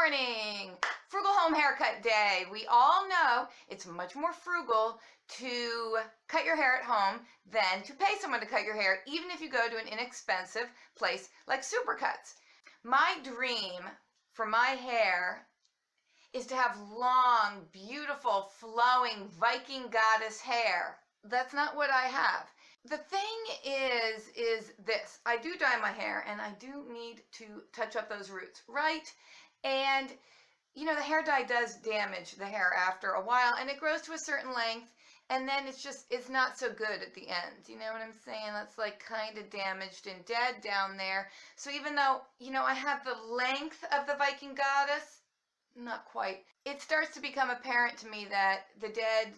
morning! Frugal home haircut day. We all know it's much more frugal to cut your hair at home than to pay someone to cut your hair, even if you go to an inexpensive place like Supercuts. My dream for my hair is to have long, beautiful, flowing Viking goddess hair. That's not what I have. The thing is this. I do dye my hair and I do need to touch up those roots, right? And you know, the hair dye does damage the hair after a while, and it grows to a certain length, and then it's not so good at the end. You know what I'm saying? That's like kind of damaged and dead down there. So even though, you know, I have the length of the Viking goddess, not quite. It starts to become apparent to me that the dead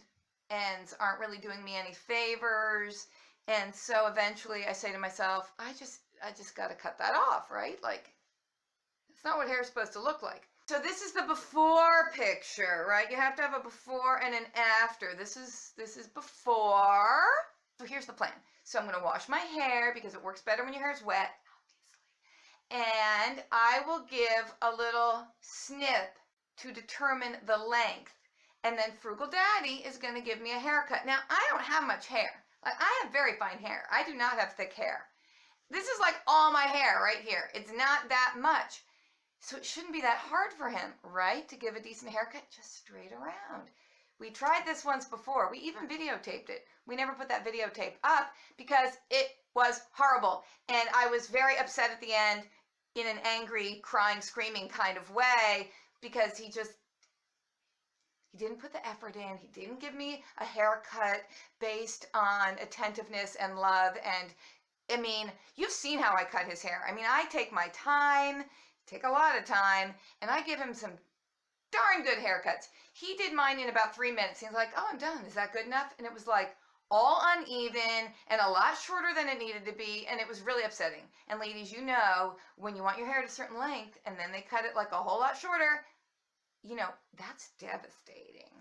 ends aren't really doing me any favors. And so eventually I say to myself, I just got to cut that off, right? Like, it's not what hair is supposed to look like. So this is the before picture, right? You have to have a before and an after. This is before. So here's the plan. So I'm going to wash my hair because it works better when your hair is wet, obviously. And I will give a little snip to determine the length. And then Frugal Daddy is going to give me a haircut. Now, I don't have much hair. Like, I have very fine hair. I do not have thick hair. This is like all my hair right here. It's not that much. So it shouldn't be that hard for him, right? To give a decent haircut just straight around. We tried this once before. We even videotaped it. We never put that videotape up because it was horrible. And I was very upset at the end in an angry, crying, screaming kind of way because he didn't put the effort in. He didn't give me a haircut based on attentiveness and love. And I mean, you've seen how I cut his hair. I mean, I take my time, take a lot of time, and I give him some darn good haircuts. He did mine in about 3 minutes. He's like, oh, I'm done. Is that good enough? And it was like all uneven and a lot shorter than it needed to be. And it was really upsetting. And ladies, you know, when you want your hair at a certain length and then they cut it like a whole lot shorter, you know, that's devastating.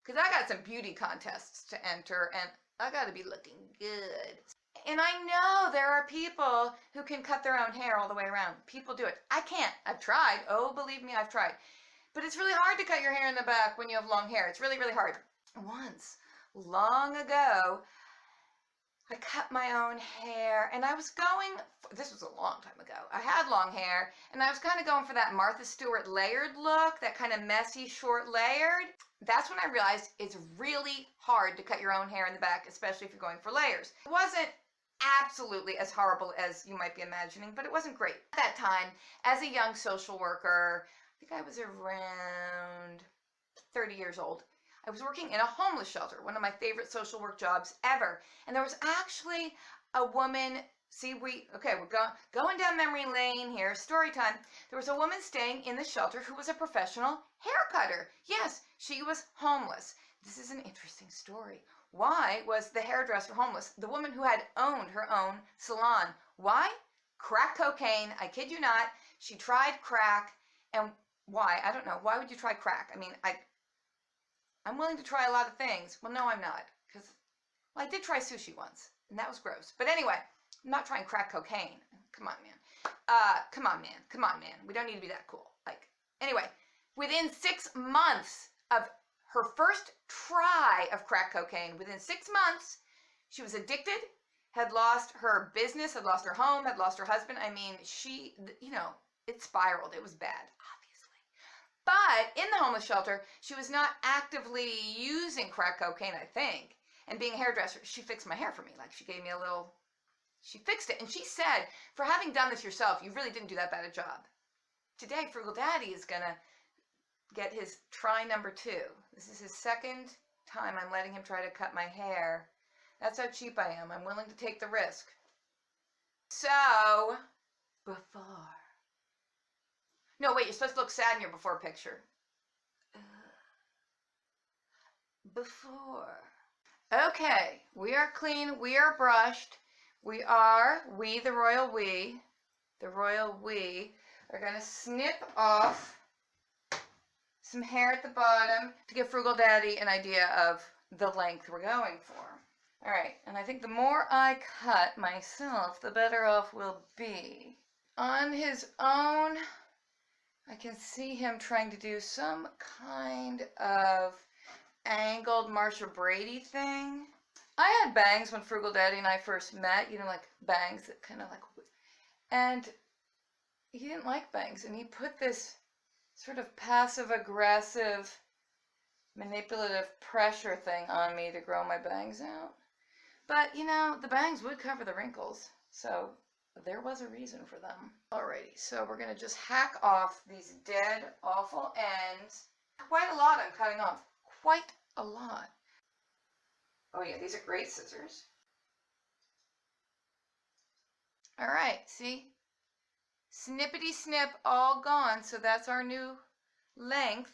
Because I got some beauty contests to enter and I got to be looking good. And I know there are people who can cut their own hair all the way around. People do it. I can't. I've tried. Oh, believe me, I've tried. But it's really hard to cut your hair in the back when you have long hair. It's really, really hard. Once, long ago, I cut my own hair and I was going, this was a long time ago. I had long hair and I was kind of going for that Martha Stewart layered look, that kind of messy, short layered. That's when I realized it's really hard to cut your own hair in the back, especially if you're going for layers. It wasn't absolutely as horrible as you might be imagining, but it wasn't great. At that time, as a young social worker, I think I was around 30 years old. I was working in a homeless shelter, one of my favorite social work jobs ever. And there was actually a woman, see, we're going down memory lane here, story time. There was a woman staying in the shelter who was a professional hair cutter. Yes, she was homeless. This is an interesting story. Why was the hairdresser homeless? The woman who had owned her own salon. Why? Crack cocaine. I kid you not. She tried crack. And why? I don't know. Why would you try crack? I mean, I'm willing to try a lot of things. Well, no, I'm not. Because, well, I did try sushi once. And that was gross. But anyway, I'm not trying crack cocaine. Come on, man. Come on, man. Come on, man. We don't need to be that cool. Like, anyway, within 6 months of her first try of crack cocaine, within 6 months, she was addicted, had lost her business, had lost her home, had lost her husband. I mean, she, you know, it spiraled. It was bad, obviously. But in the homeless shelter, she was not actively using crack cocaine, I think. And being a hairdresser, she fixed my hair for me. Like, she gave me a little, she fixed it. And she said, for having done this yourself, you really didn't do that bad a job. Today, Frugal Daddy is going to get his try number 2. This is his second time I'm letting him try to cut my hair. That's how cheap I am. I'm willing to take the risk. So, before. No, wait, you're supposed to look sad in your before picture. Before. Okay, we are clean, we are brushed. The royal we, are going to snip off some hair at the bottom to give Frugal Daddy an idea of the length we're going for. All right, and I think the more I cut myself, the better off we'll be. On his own I can see him trying to do some kind of angled Marsha Brady thing. I had bangs when Frugal Daddy and I first met, you know, like bangs that kind of like, and he didn't like bangs, and he put this sort of passive-aggressive, manipulative pressure thing on me to grow my bangs out. But, you know, the bangs would cover the wrinkles, so there was a reason for them. Alrighty, so we're going to just hack off these dead, awful ends. Quite a lot I'm cutting off. Quite a lot. Oh yeah, these are great scissors. Alright, see? Snippety snip, all gone, so that's our new length.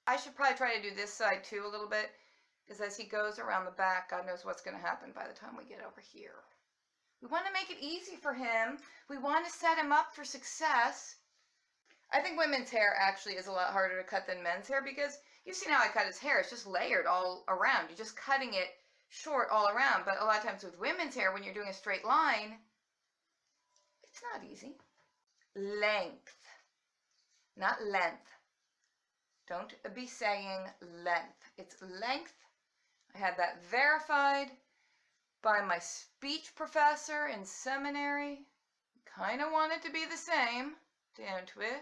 I should probably try to do this side too a little bit, because as he goes around the back, God knows what's going to happen by the time we get over here. We want to make it easy for him. We want to set him up for success. I think women's hair actually is a lot harder to cut than men's hair, because you've seen how I cut his hair. It's just layered all around. You're just cutting it short all around. But a lot of times with women's hair, when you're doing a straight line, it's not easy. Length, not length. Don't be saying length. It's length. I had that verified by my speech professor in seminary. Kind of want it to be the same, don't we?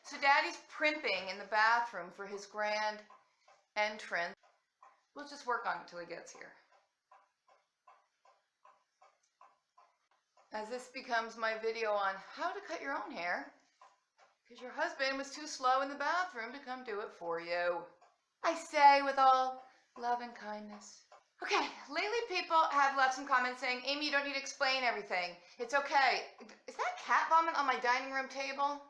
So Daddy's primping in the bathroom for his grand entrance. We'll just work on it till he gets here. As this becomes my video on how to cut your own hair, because your husband was too slow in the bathroom to come do it for you. I say with all love and kindness. Okay, lately people have left some comments saying, Amy, you don't need to explain everything. It's okay. Is that cat vomit on my dining room table?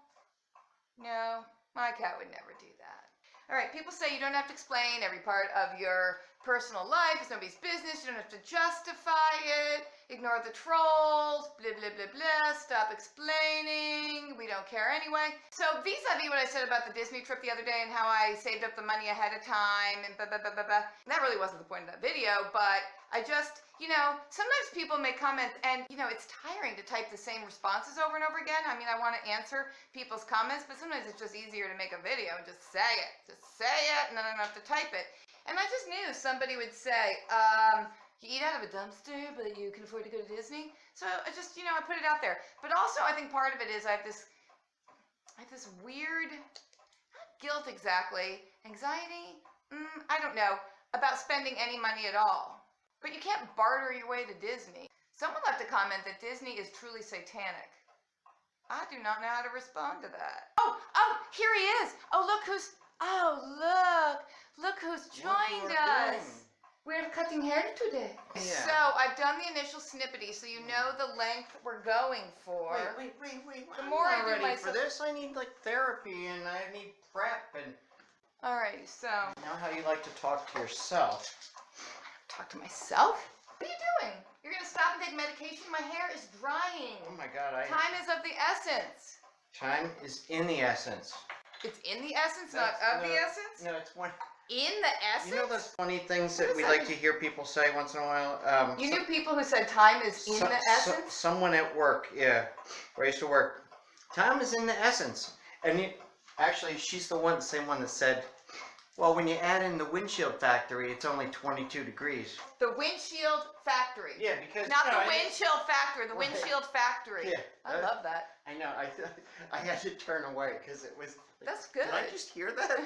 No, my cat would never do that. All right, people say you don't have to explain every part of your personal life. It's nobody's business. You don't have to justify it. Ignore the trolls. Blah, blah, blah, blah. Stop explaining. We don't care anyway. So vis-a-vis what I said about the Disney trip the other day and how I saved up the money ahead of time and blah, blah, blah, blah, blah. That really wasn't the point of that video, but I just, you know, sometimes people make comments and, you know, it's tiring to type the same responses over and over again. I mean, I want to answer people's comments, but sometimes it's just easier to make a video and just say it. Just say it, and then I don't have to type it. And I just knew somebody would say, you eat out of a dumpster, but you can afford to go to Disney. So I just, you know, I put it out there. But also I think part of it is I have this weird, not guilt exactly, anxiety, I don't know, about spending any money at all. But you can't barter your way to Disney. Someone left a comment that Disney is truly satanic. I do not know how to respond to that. Oh, here he is. Look who's joined us. We're cutting hair today. Yeah. So I've done the initial snippety, so you know the length we're going for. Wait. The more I do ready for this, I need like therapy and I need prep and. Alrighty, so. You know how you like to talk to yourself. Talk to myself? What are you doing? You're gonna stop and take medication? My hair is drying. Oh my God, Time is of the essence. Time is in the essence. It's in the essence, not of the essence? No, it's one. In the essence? You know those funny things that we like to hear people say once in a while? You knew people who said time is in the essence? Someone at work, yeah, where I used to work. Time is in the essence. And actually, she's the same one that said, well, when you add in the windshield factory, it's only 22 degrees. The windshield factory. Yeah, because... Not the windshield factory, the windshield factory. Yeah. I love that. I know. I had to turn away because it was... Like, that's good. Did I just hear that?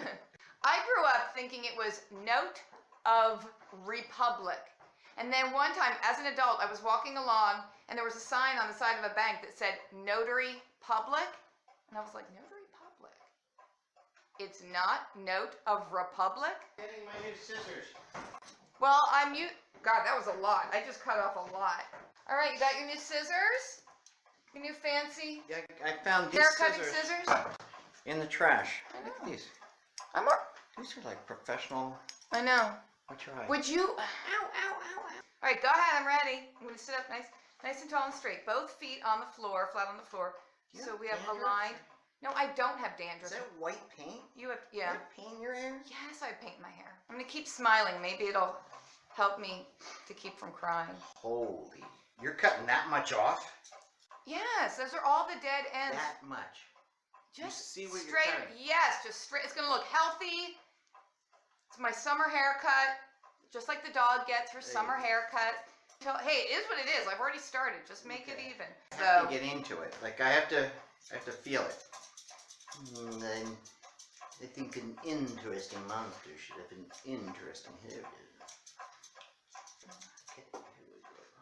I grew up thinking it was Note of Republic. And then one time, as an adult, I was walking along, and there was a sign on the side of a bank that said, Notary Public. And I was like, Notary Public? It's not Note of Republic? Getting my new scissors. Well, God, that was a lot. I just cut off a lot. All right, you got your new scissors? Your new fancy Yeah, I found these hair cutting scissors? In the trash. I know. Look at these. These are like professional. I know. What's your eye? Would you? Ow. All right, go ahead. I'm ready. I'm going to sit up nice and tall and straight. Both feet on the floor, flat on the floor. So we have aligned. No, I don't have dandruff. Is that white paint? You have, yeah. White paint in your hair? Yes, I paint my hair. I'm going to keep smiling. Maybe it'll help me to keep from crying. Holy. You're cutting that much off? Yes, those are all the dead ends. That much. Just see what you're straight. cutting. Yes, just straight. It's gonna look healthy. It's my summer haircut, just like the dog gets her summer haircut. Hey, it is what it is. I've already started. Just make it even. I have to get into it. Like I have to feel it. And then I think an interesting monster should have an interesting hair.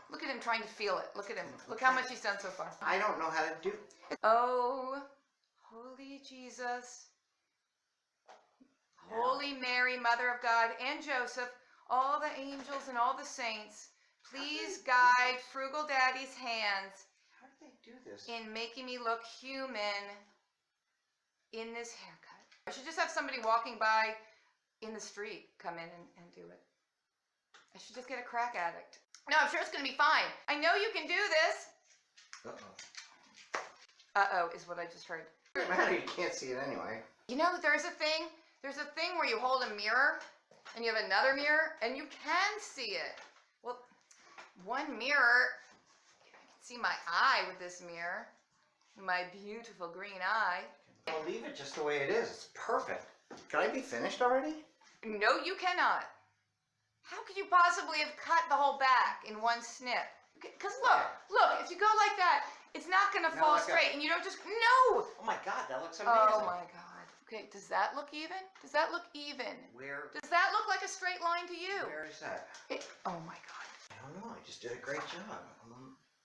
Look at him trying to feel it. Look at him. Look how much he's done so far. I don't know how to do. Oh, holy Jesus. Holy Mary, Mother of God, and Joseph, all the angels and all the saints, please guide Frugal Daddy's hands How do they do this? in making me look human in this haircut. I should just have somebody walking by in the street come in and do it. I should just get a crack addict. No, I'm sure it's going to be fine. I know you can do this. Uh-oh. Uh-oh is what I just heard. Doesn't matter, you can't see it anyway. You know, there's a thing where you hold a mirror and you have another mirror and you can see it. Well, one mirror, I can see my eye with this mirror, my beautiful green eye. I'll leave it just the way it is. It's perfect. Can I be finished already? No, you cannot. How could you possibly have cut the whole back in one snip? Because look, if you go like that, it's not going to fall like straight and you don't just, no! Oh my God, that looks amazing. Oh my God. Okay, does that look even? Does that look even? Where? Does that look like a straight line to you? Where is that? Oh my God. I don't know. I just did a great job.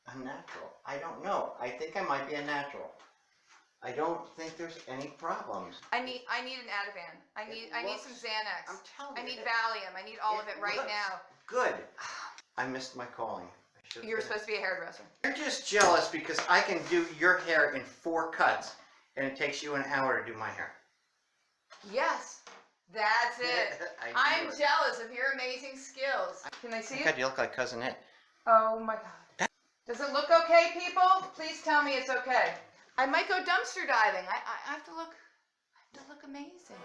I'm a natural. I don't know. I think I might be a natural. I don't think there's any problems. I need an Ativan. I need some Xanax. I'm telling you. I need Valium. I need all of it right now. Good. I missed my calling. You were supposed to be a hairdresser. You're just jealous because I can do your hair in 4 cuts and it takes you an hour to do my hair. Yes, that's it. I'm jealous of your amazing skills. Can I see it? God, you look like Cousin Ed. Oh my God. Does it look okay, people? Please tell me it's okay. I might go dumpster diving. I have to look amazing.